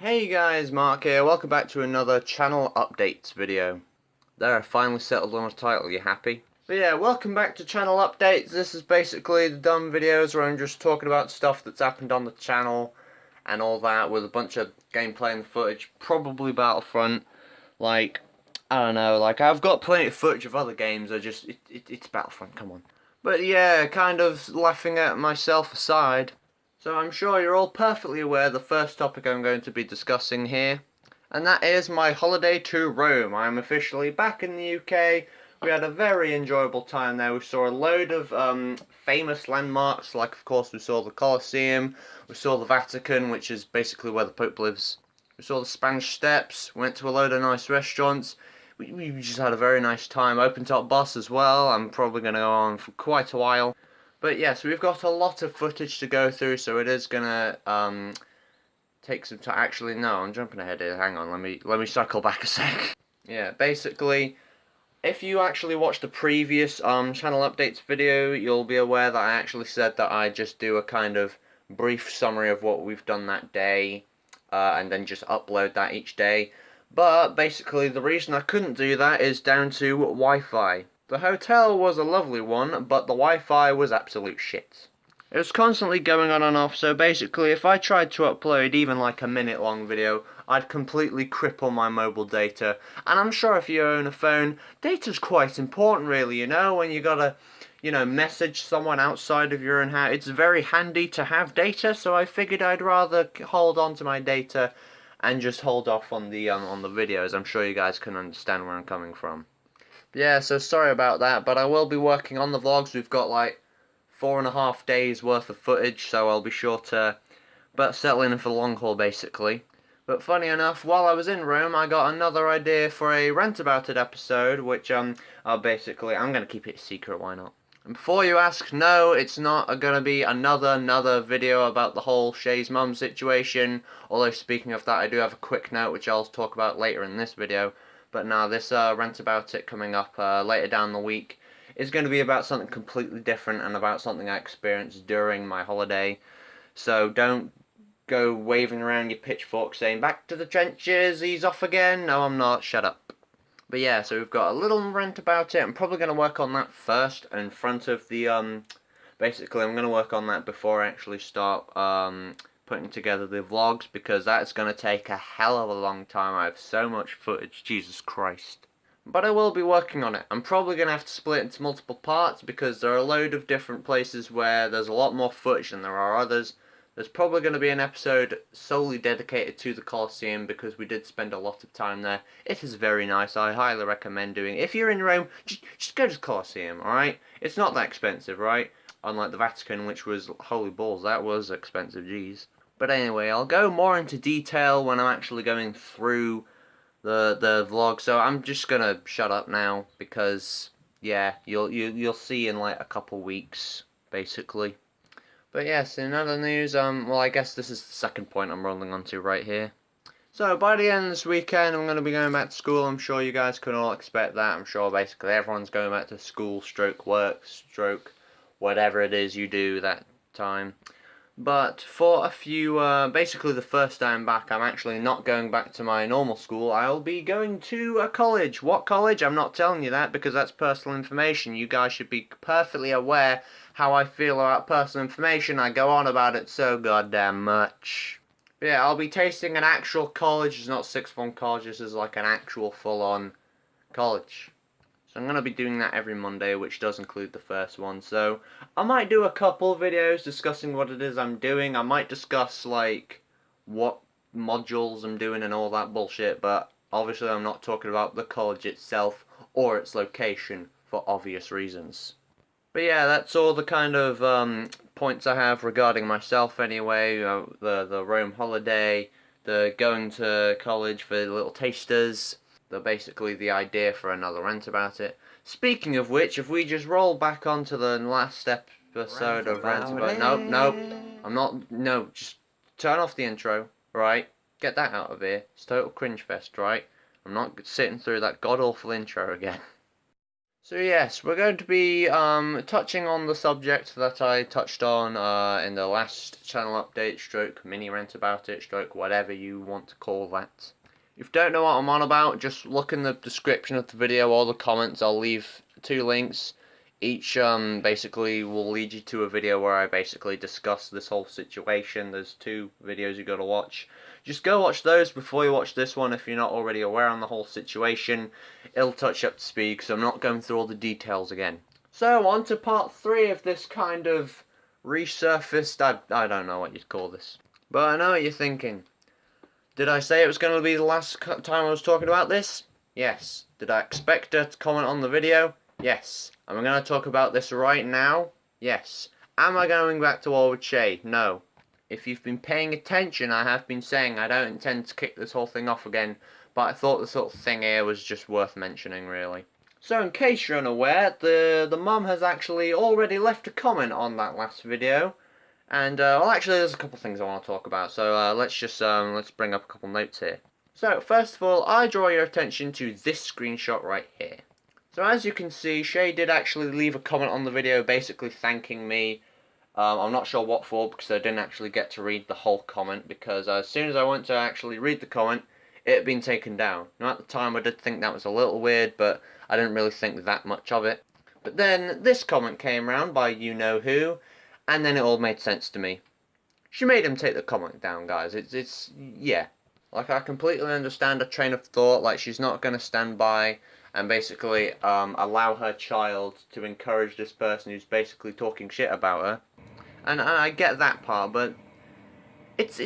Hey guys, Mark here. Welcome back to another channel updates video. There, I finally settled on a title. You happy? But yeah, welcome back to channel updates. This is basically the dumb videos where I'm just talking about stuff that's happened on the channel and all that, with a bunch of gameplay and footage. Probably Battlefront. Like, I don't know. Like, I've got plenty of footage of other games. It's Battlefront. Come on. But yeah, kind of laughing at myself aside. So I'm sure you're all perfectly aware the first topic I'm going to be discussing here, and that is my holiday to Rome. I'm officially back in the UK. We had a very enjoyable time there. We saw a load of famous landmarks, like of course we saw the Colosseum, we saw the Vatican, which is basically where the Pope lives. We saw the Spanish Steps, went to a load of nice restaurants. We just had a very nice time. Open top bus as well. I'm probably going to go on for quite a while. But yes, we've got a lot of footage to go through, so it is gonna take some time. Actually, no, I'm jumping ahead here. Hang on, let me cycle back a sec. Yeah, basically, if you actually watched the previous channel updates video, you'll be aware that I actually said that I just do a kind of brief summary of what we've done that day, and then just upload that each day. But basically, the reason I couldn't do that is down to Wi-Fi. The hotel was a lovely one, but the Wi-Fi was absolute shit. It was constantly going on and off, so basically if I tried to upload even like a minute long video, I'd completely cripple my mobile data. And I'm sure if you own a phone, data's quite important really, you know, when you gotta, message someone outside of your own house. It's very handy to have data, so I figured I'd rather hold on to my data and just hold off on the videos. I'm sure you guys can understand where I'm coming from. Yeah, so sorry about that, but I will be working on the vlogs. We've got like 4.5 days worth of footage, so I'll be sure to settle in for the long haul basically. But funny enough, while I was in Rome, I got another idea for a rant about it episode, which basically I'm gonna keep it a secret. Why not? And before you ask, no, it's not gonna be another video about the whole Shay's mum situation. Although speaking of that, I do have a quick note which I'll talk about later in this video. But now this rant about it coming up later down the week is going to be about something completely different and about something I experienced during my holiday. So don't go waving around your pitchfork saying, "Back to the trenches, he's off again." No, I'm not. Shut up. But yeah, so we've got a little rant about it. I'm probably going to work on that first in front of the, basically I'm going to work on that before I actually start, putting together the vlogs, because that's going to take a hell of a long time. I have so much footage, Jesus Christ. But I will be working on it. I'm probably going to have to split it into multiple parts, because there are a load of different places where there's a lot more footage than there are others. There's probably going to be an episode solely dedicated to the Colosseum, because we did spend a lot of time there. It is very nice. I highly recommend doing it. If you're in Rome, just go to the Colosseum, alright? It's not that expensive, right? Unlike the Vatican, which was, holy balls, that was expensive, jeez. But anyway, I'll go more into detail when I'm actually going through the vlog. So I'm just gonna shut up now, because yeah, you'll see in like a couple weeks basically. But yes, in other news, well, I guess this is the second point I'm rolling onto right here. So by the end of this weekend, I'm gonna be going back to school. I'm sure you guys can all expect that. I'm sure basically everyone's going back to school, stroke work, stroke whatever it is you do that time. But for a few, basically the first day I'm back, I'm actually not going back to my normal school. I'll be going to a college. What college? I'm not telling you that, because that's personal information. You guys should be perfectly aware how I feel about personal information. I go on about it so goddamn much. But yeah, I'll be tasting an actual college. It's not sixth form college. This is like an actual full-on college. So I'm going to be doing that every Monday, which does include the first one. So I might do a couple of videos discussing what it is I'm doing. I might discuss like what modules I'm doing and all that bullshit, but obviously I'm not talking about the college itself or its location for obvious reasons. But yeah, that's all the kind of points I have regarding myself anyway. The Rome holiday, the going to college for little tasters. Basically the idea for another rant about it. Speaking of which, if we just roll back onto the last episode of Rant About It. Nope. I'm not. No, just turn off the intro, right? Get that out of here. It's total cringe fest, right? I'm not sitting through that god awful intro again. So yes, we're going to be touching on the subject that I touched on in the last channel update, stroke mini rant about it, stroke whatever you want to call that. If you don't know what I'm on about, just look in the description of the video or the comments. I'll leave 2 links. Each basically will lead you to a video where I basically discuss this whole situation. There's 2 videos you gotta watch. Just go watch those before you watch this one if you're not already aware on the whole situation. It'll touch up to speed because I'm not going through all the details again. So on to part 3 of this kind of resurfaced, I don't know what you'd call this. But I know what you're thinking. Did I say it was going to be the last time I was talking about this? Yes. Did I expect her to comment on the video? Yes. Am I going to talk about this right now? Yes. Am I going back to war with Shay? No. If you've been paying attention, I have been saying I don't intend to kick this whole thing off again, but I thought this sort of thing here was just worth mentioning, really. So in case you're unaware, the mum has actually already left a comment on that last video. And, well, actually, there's a couple of things I want to talk about, so let's bring up a couple notes here. So, first of all, I draw your attention to this screenshot right here. So, as you can see, Shay did actually leave a comment on the video basically thanking me. I'm not sure what for, because I didn't actually get to read the whole comment, because as soon as I went to actually read the comment, it had been taken down. Now, at the time, I did think that was a little weird, but I didn't really think that much of it. But then, this comment came round by you-know-who, and then it all made sense to me. She made him take the comment down, guys. Yeah. Like, I completely understand her train of thought. Like, she's not going to stand by and basically allow her child to encourage this person who's basically talking shit about her. And I get that part, but it's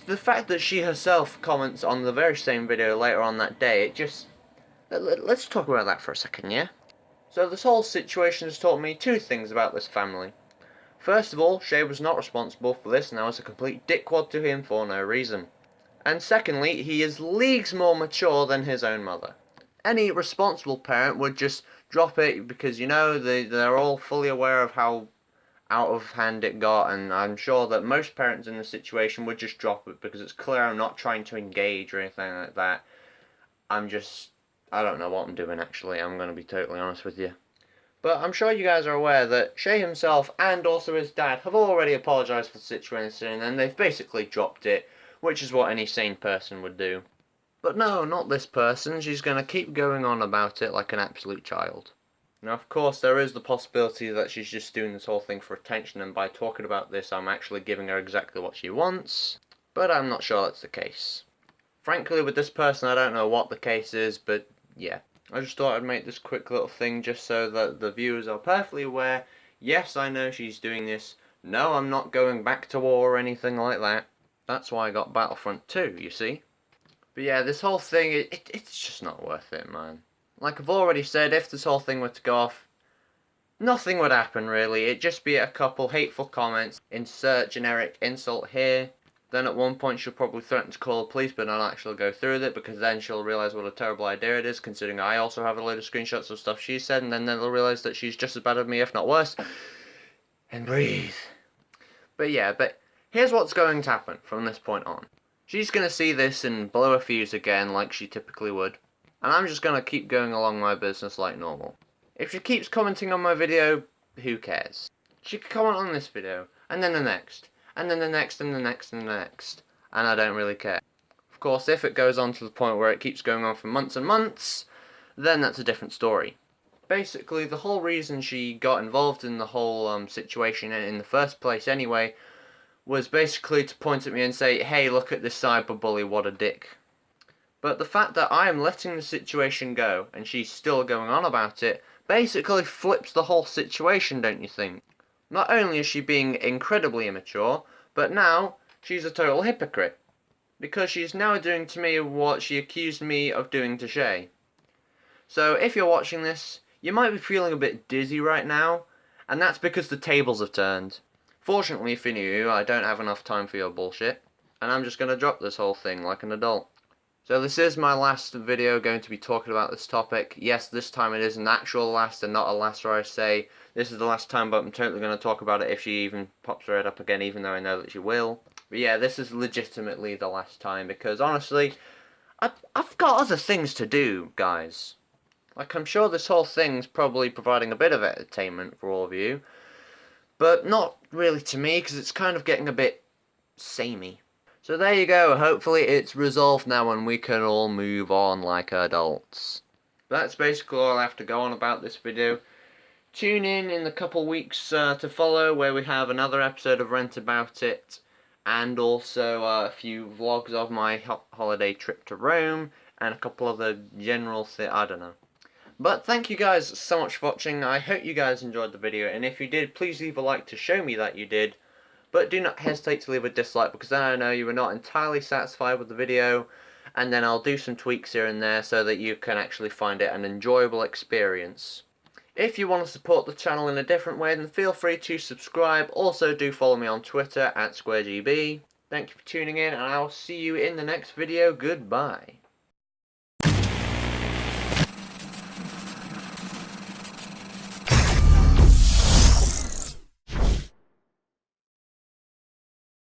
the fact that she herself comments on the very same video later on that day, it just... Let's talk about that for a second, yeah? So this whole situation has taught me 2 things about this family. First of all, Shay was not responsible for this and I was a complete dickwad to him for no reason. And secondly, he is leagues more mature than his own mother. Any responsible parent would just drop it because, you know, they're all fully aware of how out of hand it got, and I'm sure that most parents in this situation would just drop it because it's clear I'm not trying to engage or anything like that. I don't know what I'm doing actually, I'm going to be totally honest with you. But I'm sure you guys are aware that Shay himself and also his dad have already apologised for the situation and they've basically dropped it, which is what any sane person would do. But no, not this person. She's going to keep going on about it like an absolute child. Now, of course, there is the possibility that she's just doing this whole thing for attention, and by talking about this, I'm actually giving her exactly what she wants. But I'm not sure that's the case. Frankly, with this person, I don't know what the case is, but yeah. I just thought I'd make this quick little thing just so that the viewers are perfectly aware. Yes, I know she's doing this. No, I'm not going back to war or anything like that. That's why I got Battlefront 2, you see. But yeah, this whole thing, it's just not worth it, man. Like I've already said, if this whole thing were to go off, nothing would happen really. It'd just be a couple hateful comments, insert generic insult here. Then at one point she'll probably threaten to call the police, but not actually go through with it, because then she'll realise what a terrible idea it is, considering I also have a load of screenshots of stuff she said, and then they'll realise that she's just as bad as me, if not worse. And breathe. But yeah, here's what's going to happen from this point on. She's going to see this and blow a fuse again, like she typically would, and I'm just going to keep going along my business like normal. If she keeps commenting on my video, who cares? She could comment on this video, and then the next. And then the next, and the next, and the next. And I don't really care. Of course, if it goes on to the point where it keeps going on for months and months, then that's a different story. Basically, the whole reason she got involved in the whole situation in the first place anyway, was basically to point at me and say, hey, look at this cyberbully, what a dick. But the fact that I am letting the situation go, and she's still going on about it, basically flips the whole situation, don't you think? Not only is she being incredibly immature, but now she's a total hypocrite. Because she's now doing to me what she accused me of doing to Shay. So if you're watching this, you might be feeling a bit dizzy right now, and that's because the tables have turned. Fortunately for you, I don't have enough time for your bullshit, and I'm just going to drop this whole thing like an adult. So this is my last video going to be talking about this topic. Yes, this time it is an actual last and not a last where I say this is the last time, but I'm totally going to talk about it if she even pops her head up again, even though I know that she will. But yeah, this is legitimately the last time, because honestly, I've got other things to do, guys. Like, I'm sure this whole thing's probably providing a bit of entertainment for all of you, but not really to me, because it's kind of getting a bit samey. So there you go, hopefully it's resolved now and we can all move on like adults. That's basically all I have to go on about this video. Tune in a couple weeks to follow, where we have another episode of Rant About It, and also a few vlogs of my holiday trip to Rome, and a couple of the general I don't know. But thank you guys so much for watching. I hope you guys enjoyed the video, and if you did, please leave a like to show me that you did. But do not hesitate to leave a dislike, because then I know you were not entirely satisfied with the video, and then I'll do some tweaks here and there so that you can actually find it an enjoyable experience. If you want to support the channel in a different way, then feel free to subscribe. Also, do follow me on Twitter @SquareGB. Thank you for tuning in, and I'll see you in the next video. Goodbye.